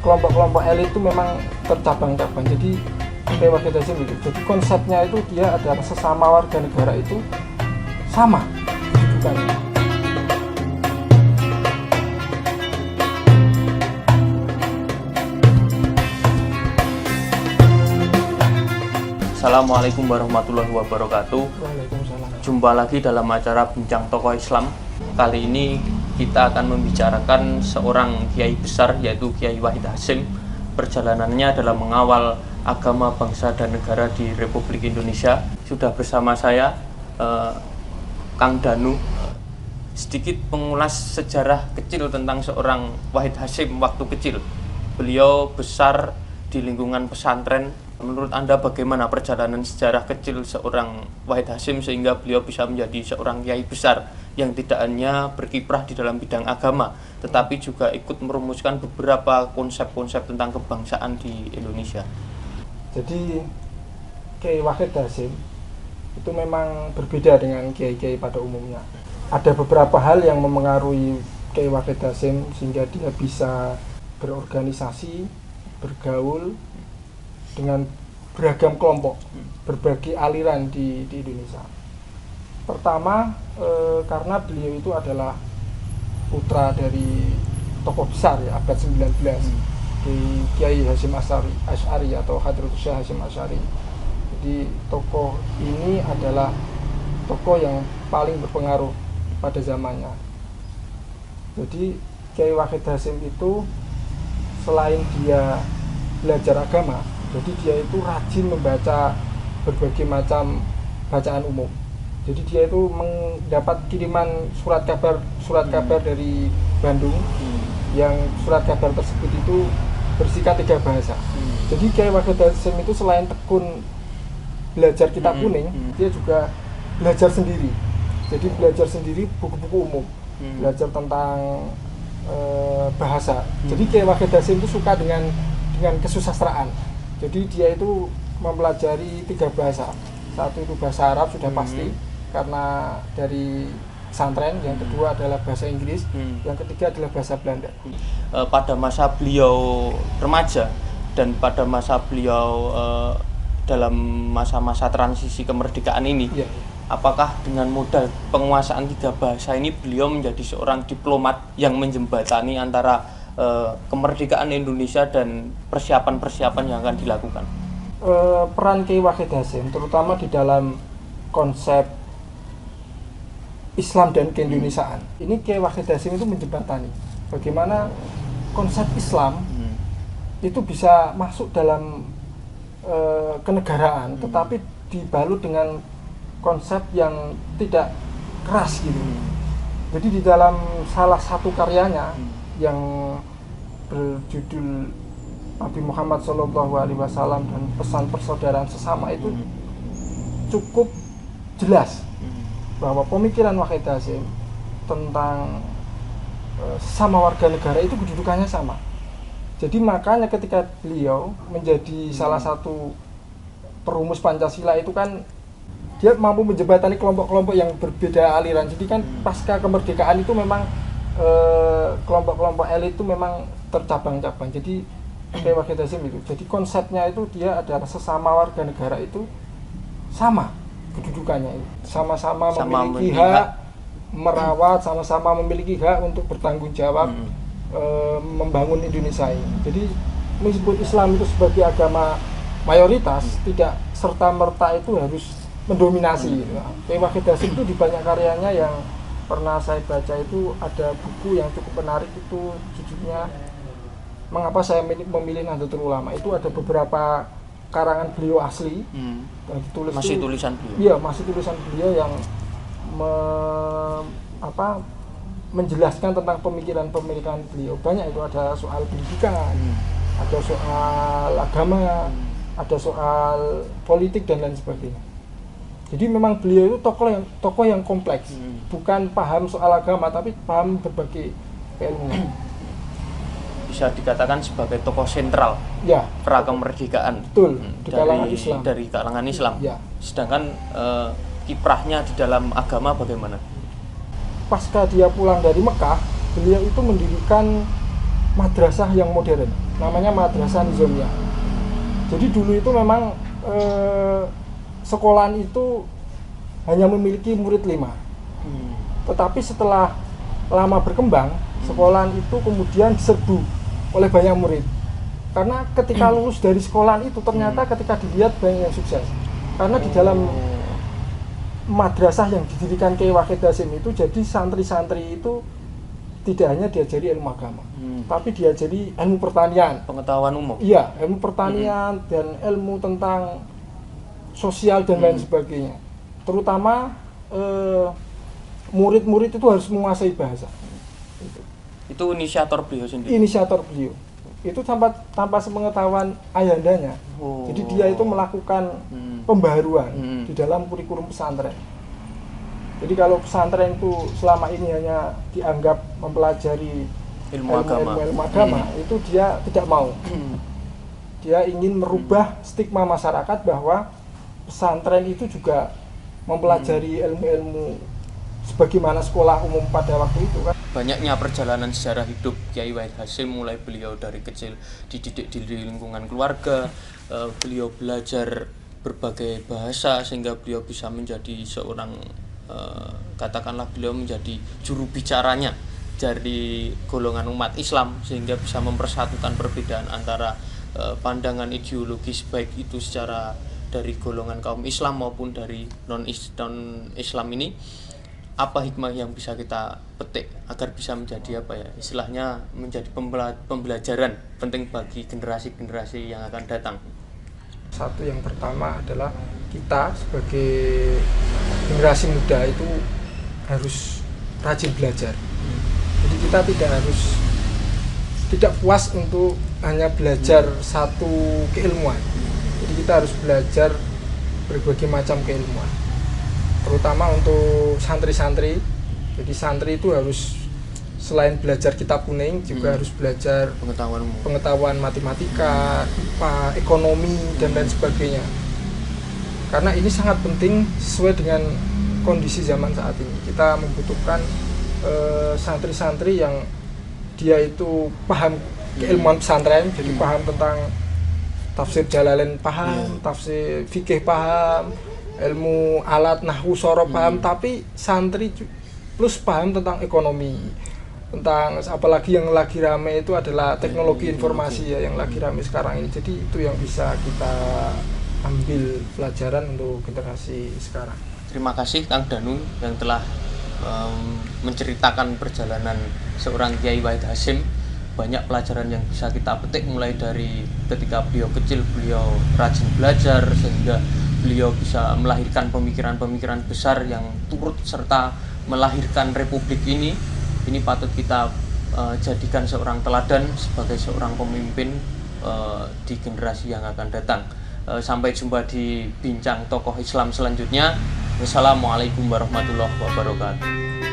kelompok-kelompok elit itu memang tercabang-cabang. Jadi Kiai Wahid Hasyim itu, jadi konsepnya itu dia adalah sesama warga negara itu sama kedudukannya. Assalamualaikum warahmatullahi wabarakatuh. Waalaikumsalam. Jumpa lagi dalam acara Bincang Tokoh Islam. Kali ini kita akan membicarakan seorang kiai besar, yaitu Kiai Wahid Hasyim. Perjalanannya dalam mengawal agama, bangsa, dan negara di Republik Indonesia. Sudah bersama saya Kang Danu. Sedikit mengulas sejarah kecil tentang seorang Wahid Hasyim waktu kecil. Beliau besar di lingkungan pesantren. Menurut Anda bagaimana perjalanan sejarah kecil seorang Wahid Hasyim sehingga beliau bisa menjadi seorang kiai besar yang tidak hanya berkiprah di dalam bidang agama, tetapi juga ikut merumuskan beberapa konsep-konsep tentang kebangsaan di Indonesia? Jadi Kiai Wahid Hasyim itu memang berbeda dengan kiai-kiai pada umumnya. Ada beberapa hal yang memengaruhi Kiai Wahid Hasyim sehingga dia bisa berorganisasi, bergaul dengan beragam kelompok, berbagai aliran di Indonesia. Pertama, karena beliau itu adalah putra dari tokoh besar ya abad 19, di Kiai Hasyim Asy'ari atau Hadratus Syekh Hasyim Asy'ari. Jadi tokoh ini adalah tokoh yang paling berpengaruh pada zamannya. Jadi Kiai Wahid Hasyim itu selain dia belajar agama, jadi dia itu rajin membaca berbagai macam bacaan umum. Jadi dia itu mendapat kiriman surat kabar dari Bandung, yang surat kabar tersebut itu berisikan 3 bahasa. Jadi Kiai Wahid Hasyim itu selain tekun belajar kitab kuning, dia juga belajar sendiri. Jadi belajar sendiri buku-buku umum, belajar tentang bahasa. Jadi Kiai Wahid Hasyim itu suka dengan kesusastraan. Jadi dia itu mempelajari 3 bahasa. Satu itu bahasa Arab sudah pasti karena dari pesantren. Yang kedua adalah bahasa Inggris. Yang ketiga adalah bahasa Belanda. Pada masa beliau remaja dan pada masa beliau dalam masa-masa transisi kemerdekaan ini, ya, apakah dengan modal penguasaan 3 bahasa ini beliau menjadi seorang diplomat yang menjembatani antara kemerdekaan Indonesia dan persiapan-persiapan yang akan dilakukan? Peran Kiai Wahid Hasyim terutama di dalam konsep Islam dan keindonesiaan. Ini Kiai Wahid Hasyim itu menjembatani bagaimana konsep Islam itu bisa masuk dalam kenegaraan, tetapi dibalut dengan konsep yang tidak keras gitu. Jadi di dalam salah satu karyanya yang berjudul Nabi Muhammad SAW dan pesan persaudaraan sesama itu cukup jelas bahwa pemikiran Wahid Hasyim tentang sesama warga negara itu kedudukannya sama. Jadi makanya ketika beliau menjadi salah satu perumus Pancasila itu kan dia mampu menjembatani kelompok-kelompok yang berbeda aliran. Jadi kan pasca kemerdekaan itu memang kelompok-kelompok elit itu memang tercabang-cabang. Jadi Kiai Wahid Hasyim itu, jadi konsepnya itu dia adalah sesama warga negara itu sama kedudukannya, sama-sama memiliki hak merawat, sama-sama memiliki hak untuk bertanggung jawab membangun Indonesia ini. Jadi meskipun Islam itu sebagai agama mayoritas, tidak serta-merta itu harus mendominasi. Kiai Wahid Hasyim itu di banyak karyanya yang pernah saya baca itu ada buku yang cukup menarik, itu judulnya Mengapa Saya Memilih Nahdlatul Ulama. Itu ada beberapa karangan beliau asli yang ditulis. Masih tulisan beliau? Iya, masih tulisan beliau yang menjelaskan tentang pemikiran beliau. Banyak itu, ada soal pendidikan, ada soal agama, ada soal politik dan lain sebagainya. Jadi memang beliau itu tokoh yang kompleks, bukan paham soal agama tapi paham berbagai keilmuan. Bisa dikatakan sebagai tokoh sentral, ya, pra kemerdekaan. Betul, dari kalangan Islam. Ya. Sedangkan kiprahnya di dalam agama bagaimana? Pasca dia pulang dari Mekah, beliau itu mendirikan madrasah yang modern. namanya Madrasah Nizamiyah. Jadi dulu itu memang sekolahan itu hanya memiliki murid 5. Tetapi setelah lama berkembang, sekolahan itu kemudian diserbu oleh banyak murid. Karena ketika lulus dari sekolahan itu ternyata ketika dilihat banyak yang sukses. Karena di dalam madrasah yang didirikan Kyai Wahid Hasyim itu, jadi santri-santri itu tidak hanya diajari ilmu agama, tapi diajari ilmu pertanian, pengetahuan umum. Iya, ilmu pertanian dan ilmu tentang sosial dan lain sebagainya. Terutama murid-murid itu harus menguasai bahasa. Itu inisiator beliau sendiri. Inisiator beliau. Itu tanpa sepengetahuan ayandanya. Jadi dia itu melakukan pembaharuan di dalam kurikulum pesantren. Jadi kalau pesantren itu selama ini hanya dianggap mempelajari ilmu agama, itu dia tidak mau. Dia ingin merubah stigma masyarakat bahwa pesantren itu juga mempelajari ilmu-ilmu sebagaimana sekolah umum pada waktu itu kan. Banyaknya perjalanan sejarah hidup Kyai Wahid Hasyim, mulai beliau dari kecil dididik di lingkungan keluarga, beliau belajar berbagai bahasa sehingga beliau bisa menjadi seorang katakanlah beliau menjadi juru bicaranya dari golongan umat Islam, sehingga bisa mempersatukan perbedaan antara pandangan ideologis baik itu secara dari golongan kaum Islam maupun dari non Islam ini. Apa hikmah yang bisa kita petik agar bisa menjadi istilahnya menjadi pembelajaran penting bagi generasi-generasi yang akan datang? Satu, yang pertama adalah kita sebagai generasi muda itu harus rajin belajar. Jadi kita tidak puas untuk hanya belajar satu keilmuan. Jadi kita harus belajar berbagai macam keilmuan, terutama untuk santri-santri. Jadi santri itu harus selain belajar kitab kuning juga harus belajar pengetahuan matematika, IPA, ekonomi dan lain sebagainya. Karena ini sangat penting sesuai dengan kondisi zaman saat ini. Kita membutuhkan santri-santri yang dia itu paham keilmuan pesantren, jadi paham tentang tafsir Jalalain, paham tafsir fikih, paham ilmu alat nahwu sorof, paham, tapi santri plus paham tentang ekonomi, tentang apalagi yang lagi rame itu adalah teknologi informasi ya, yang lagi rame sekarang ini. Jadi itu yang bisa kita ambil pelajaran untuk generasi sekarang. Terima kasih Kang Danu yang telah menceritakan perjalanan seorang Kyai Wahid Hasyim. Banyak pelajaran yang bisa kita petik, mulai dari ketika beliau kecil beliau rajin belajar sehingga beliau bisa melahirkan pemikiran-pemikiran besar yang turut serta melahirkan republik ini. Ini patut kita jadikan seorang teladan sebagai seorang pemimpin di generasi yang akan datang. Sampai jumpa di bincang tokoh Islam selanjutnya. Wassalamualaikum warahmatullahi wabarakatuh.